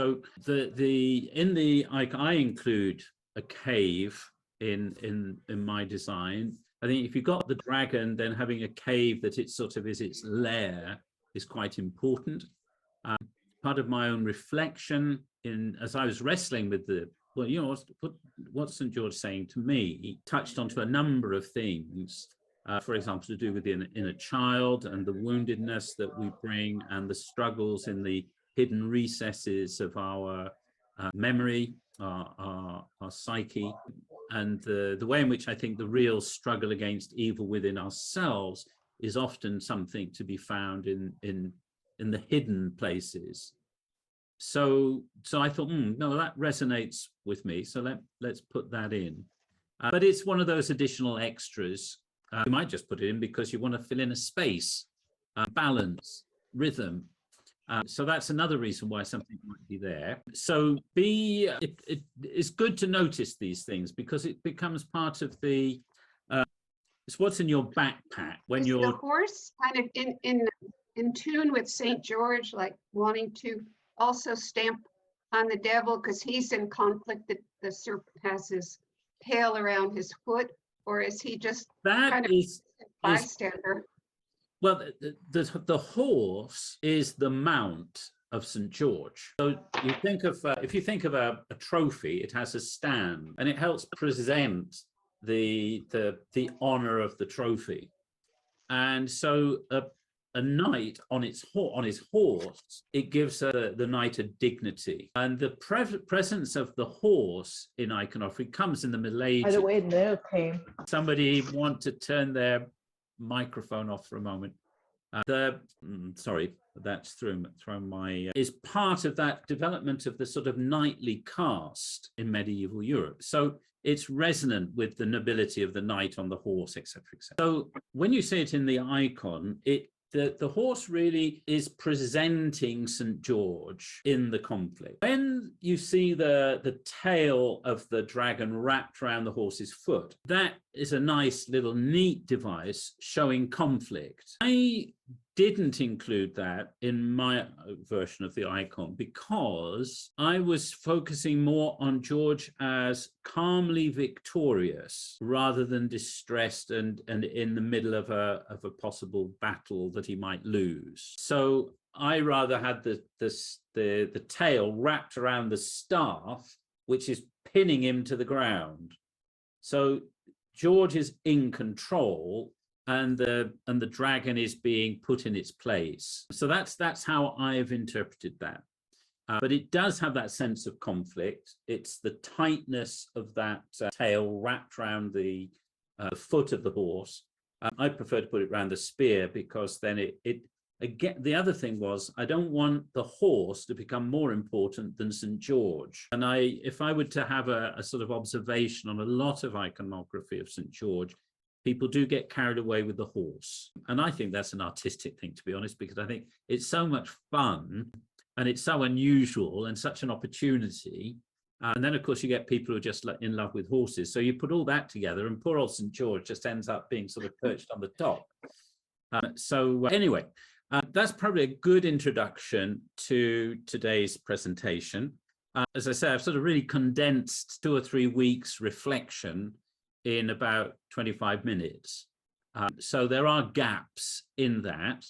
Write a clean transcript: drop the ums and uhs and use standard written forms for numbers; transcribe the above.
So I include a cave in my design. I think if you've got the dragon, then having a cave that it sort of is its lair is quite important. Part of my own reflection as I was wrestling with what's St. George saying to me, he touched onto a number of things. For example, to do with the inner child and the woundedness that we bring and the struggles in the hidden recesses of our memory, our psyche, and the way in which I think the real struggle against evil within ourselves is often something to be found in the hidden places. So I thought, no, that resonates with me. So let's put that in. But it's one of those additional extras. You might just put it in because you want to fill in a space, balance, rhythm. So that's another reason why something might be there. So it's good to notice these things because it becomes part of the, it's what's in your backpack when you're... the horse kind of in tune with St. George, like wanting to also stamp on the devil because he's in conflict that the serpent has his tail around his foot, or is he just kind of bystander? Well, the horse is the mount of St. George. So you think of if you think of a trophy, it has a stand and it helps present the honor of the trophy. And so a knight on his horse, it gives the knight a dignity. And the presence of the horse in iconography comes in the Middle Ages. By the way, no came. Somebody want to turn their microphone off for a moment. Sorry, that's thrown my... is part of that development of the sort of knightly caste in medieval Europe. So it's resonant with the nobility of the knight on the horse, etc., etc. So when you see it in the icon, the horse really is presenting St. George in the conflict. When you see the tail of the dragon wrapped around the horse's foot, that is a nice little neat device showing conflict. I didn't include that in my version of the icon because I was focusing more on George as calmly victorious rather than distressed and in the middle of a possible battle that he might lose. So I rather had the tail wrapped around the staff, which is pinning him to the ground. So George is in control and the dragon is being put in its place. So that's how I've interpreted that. But it does have that sense of conflict. It's the tightness of that tail wrapped around the foot of the horse. I prefer to put it around the spear because then again, the other thing was I don't want the horse to become more important than St. George. And if I were to have a sort of observation on a lot of iconography of St. George, people do get carried away with the horse. And I think that's an artistic thing, to be honest, because I think it's so much fun and it's so unusual and such an opportunity. And then, of course, you get people who are just in love with horses. So you put all that together and poor old St. George just ends up being sort of perched on the top. Anyway, that's probably a good introduction to today's presentation. As I say, I've sort of really condensed 2 or 3 weeks reflection in about 25 minutes. So there are gaps in that.